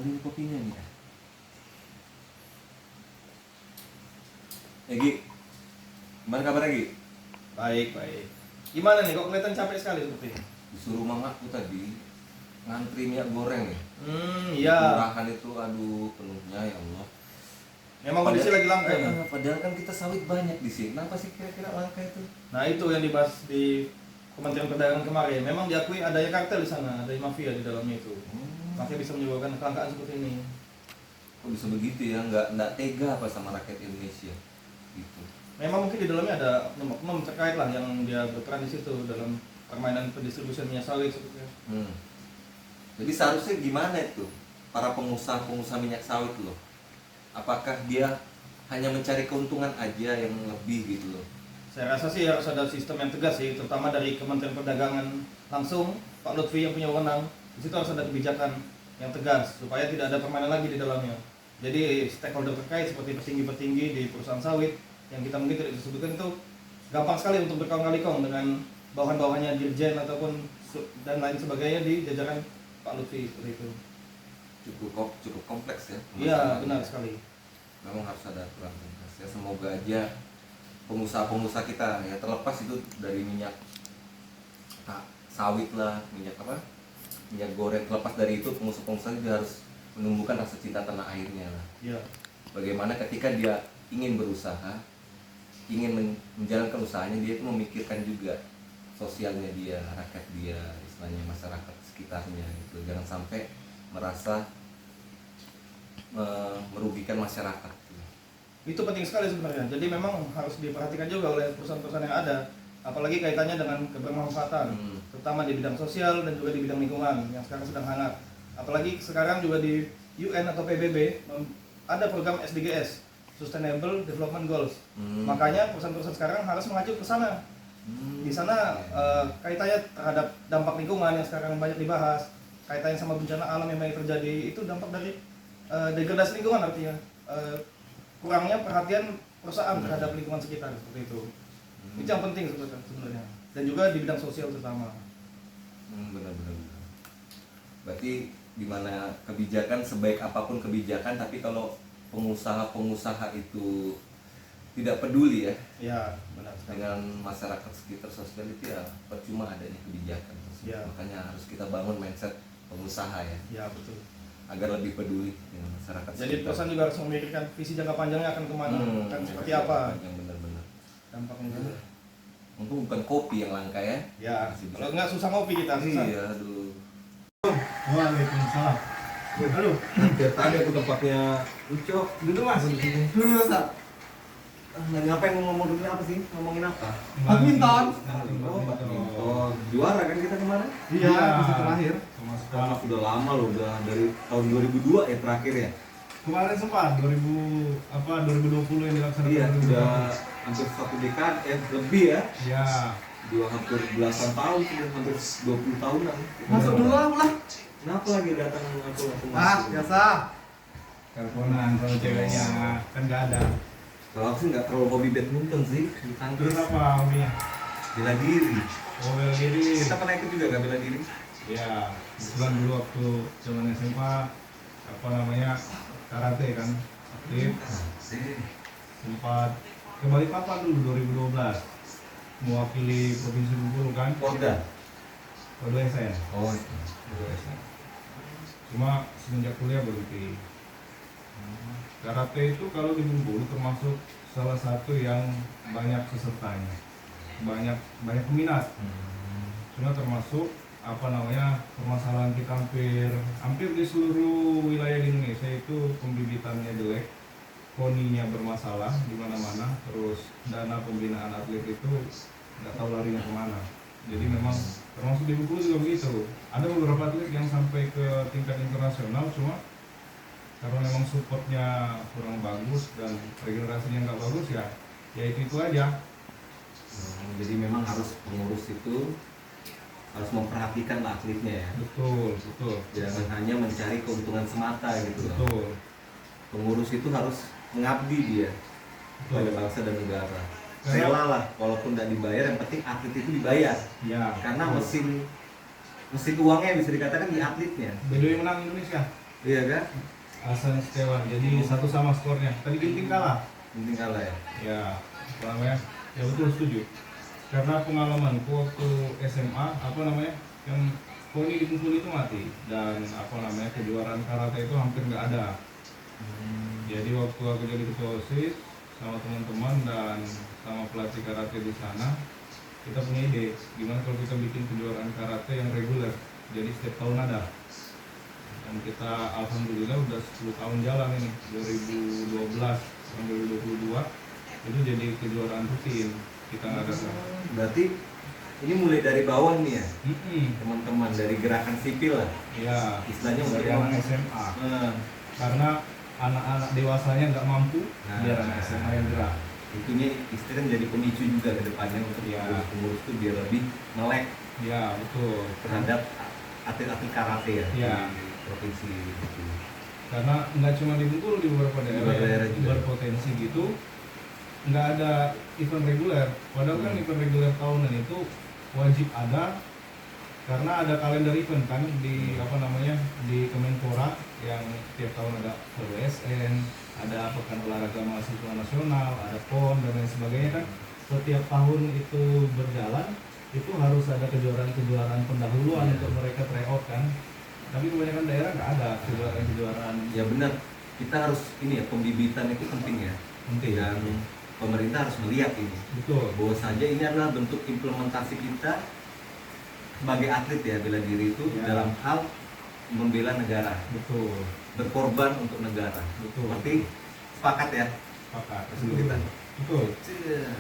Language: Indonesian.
ambil kopinya nih. Gi, gimana kabar Gi? Baik. Gimana nih, kok kelihatan capek sekali seperti ini? Disuruh mamaku tadi ngantri minyak goreng nih. Iya. Kelurahan itu aduh penuhnya ya Allah. Memang kondisi lagi langka ya. Padahal kan kita sawit banyak di sini. Kenapa sih kira-kira langka itu? Nah itu yang dibahas di Kementerian Perdagangan kemarin. Memang diakui adanya kartel di sana, ada mafia di dalamnya itu. Makanya bisa menyebabkan kelangkaan seperti ini. Kok bisa begitu ya? Nggak tega apa sama rakyat Indonesia? Gitu. Memang mungkin di dalamnya ada oknum terkait lah yang dia berperan di situ dalam permainan pendistribusian minyak sawit seperti itu. Jadi seharusnya gimana itu para pengusaha minyak sawit loh? Apakah dia hanya mencari keuntungan aja yang lebih gitu loh? Saya rasa sih harus ada sistem yang tegas sih, terutama dari Kementerian Perdagangan langsung, Pak Lutfi yang punya wewenang. Di situ harus ada kebijakan yang tegas supaya tidak ada permainan lagi di dalamnya. Jadi stakeholder terkait seperti petinggi-petinggi di perusahaan sawit yang kita mungkin tidak disebutkan itu gampang sekali untuk berkong-kali-kong dengan bawahan-bawahannya dirjen ataupun dan lain sebagainya di jajaran Pak Lutfi seperti itu. Cukup kompleks ya. Iya, benar sekali. Memang harus ada aturan tegas ya. Semoga aja pengusaha-pengusaha kita ya, terlepas itu dari minyak sawit lah, minyak goreng, terlepas dari itu pengusaha-pengusaha juga harus menumbuhkan rasa cinta tanah airnya lah. Iya. Bagaimana ketika dia ingin berusaha, ingin menjalankan usahanya, dia itu memikirkan juga sosialnya dia, rakyat dia, istilahnya masyarakat sekitarnya gitu. Jangan sampai merasa merugikan masyarakat. Itu penting sekali sebenarnya. Jadi memang harus diperhatikan juga oleh perusahaan-perusahaan yang ada, apalagi kaitannya dengan kebermanfaatan, terutama di bidang sosial dan juga di bidang lingkungan yang sekarang sedang hangat. Apalagi sekarang juga di UN atau PBB ada program SDGs, Sustainable Development Goals. Makanya perusahaan-perusahaan sekarang harus mengacu ke sana. Di sana kaitannya terhadap dampak lingkungan yang sekarang banyak dibahas, kaitannya sama bencana alam yang banyak terjadi, itu dampak dari degradasi lingkungan, artinya kurangnya perhatian perusahaan terhadap lingkungan sekitar seperti itu. Itu yang penting sebenarnya. Dan juga di bidang sosial terutama. Benar. Berarti dimana kebijakan sebaik apapun kebijakan, tapi kalau pengusaha-pengusaha itu tidak peduli Ya, benar sekali. dengan masyarakat sekitar sosial itu ya percuma adanya kebijakan. Ya. Makanya harus kita bangun mindset pengusaha ya. Ya, betul. Agar lebih peduli dengan masyarakat. Jadi perusahaan juga harus memikirkan visi jangka panjangnya akan kemana, akan seperti apa Yang benar-benar. dampaknya juga. Untung bukan kopi yang langka ya. Ya, kalau nggak susah ngopi kita. Susah. Iya, aduh. Waalaikumsalam. Halo. Hampir tadi aku tempatnya Ucok. Duduk mas. Dulu Ustaz. Ngapain ngomong dulu apa sih? Ngomongin apa? Badminton. Oh, badminton. Juara kan kita kemarin? Iya. Bisa terakhir. Sama Sudah lama loh, udah dari tahun 2002 ya terakhir ya. kemarin sempat 2020 yang dilaksanakan. Iya, sudah hampir 1 dekade lebih ya. Iya. Hampir belasan tahun, sudah hampir 20 tahunan. Masuk dulu lah. Kenapa lagi datang ngaku Biasa. Teleponan kalau ceweknya kan nggak ada. Kalau aku sih nggak terlalu hobi badminton sih, Terus tangkis, apa hobinya? bela diri. Oh bela diri. Kita pernah ikut juga nggak bela diri? Ya, kebetulan dulu waktu zaman SMA apa namanya karate kan aktif. Sempat ke Balikpapan dulu 2012 mewakili provinsi Bengkulu kan. Polda. Kedua saya. Oh, Cuma semenjak kuliah berhenti. Karate itu kalau di Bengkulu termasuk salah satu yang banyak pesertanya, banyak peminat. Cuma termasuk permasalahan kita hampir di seluruh wilayah di Indonesia itu pembibitannya jelek, poninya bermasalah di mana-mana, terus dana pembinaan atlet itu nggak tahu larinya kemana. Jadi memang termasuk di Bengkulu juga begitu. Ada beberapa atlet yang sampai ke tingkat internasional, cuma karena memang supportnya kurang bagus dan regenerasinya nggak bagus ya itu aja. Jadi memang harus pengurus itu harus memperhatikan lah atletnya ya. Betul. Jangan hanya mencari keuntungan semata gitu loh. Betul. Pengurus itu harus mengabdi dia pada bangsa dan negara. Rela lah, walaupun tidak dibayar, yang penting atlet itu dibayar. Ya. Karena mesin uangnya bisa dikatakan di atletnya. BDW menang Indonesia. Iya kan? Hasan Setiawan. Jadi satu sama skornya. Tadi Ginting kalah. Penting kalah ya. Ya, apa namanya? Ya betul, setuju. Karena pengalamanku waktu SMA, apa namanya, yang poni di Bengkulu itu mati, dan apa namanya, kejuaraan karate itu hampir nggak ada. Jadi waktu aku jadi ketua OSIS sama teman-teman dan sama pelatih karate di sana, kita punya ide gimana kalau kita bikin kejuaraan karate yang reguler, jadi setiap tahun ada. Dan kita alhamdulillah udah 10 tahun jalan ini, 2012 sampai 2022 itu jadi kejuaraan rutin kita ngadakan. Berarti ini mulai dari bawah nih ya, Mm-mm. teman-teman, dari gerakan sipil lah. Ya, Istilahnya untuk dari anak SMA. Karena anak-anak dewasanya nggak mampu, Nah. biar anak SMA yang gerak. Itunya istilahnya jadi pemicu juga ke depannya untuk Ya. pengurus itu biar lebih melek Ya, betul. terhadap atlet-atlet karate ya, Ya. di provinsi itu. Karena nggak cuma di Bengkulu, di beberapa daerah daerah yang juga. berpotensi gitu, nggak ada event reguler. Padahal kan event reguler tahunan itu wajib ada, karena ada kalender event kan di apa namanya, di Kemenpora yang tiap tahun ada WSN, ada Pekan Olahraga Mahasiswa Nasional, ada PON dan lain sebagainya kan. Setiap tahun itu berjalan, itu harus ada kejuaraan-kejuaraan pendahuluan Iya. untuk mereka tryout kan. Tapi kebanyakan daerah nggak ada kejuaraan-kejuaraan Ya benar, kita harus ini ya, pembibitan itu penting ya. penting. Dan pemerintah harus melihat ini. Betul. Bahwa saja ini adalah bentuk implementasi kita sebagai atlet ya, bela diri itu Ya. dalam hal membela negara, Betul. berkorban untuk negara. Betul. Berarti sepakat ya, Sepakat. Betul kita. Betul. Cie.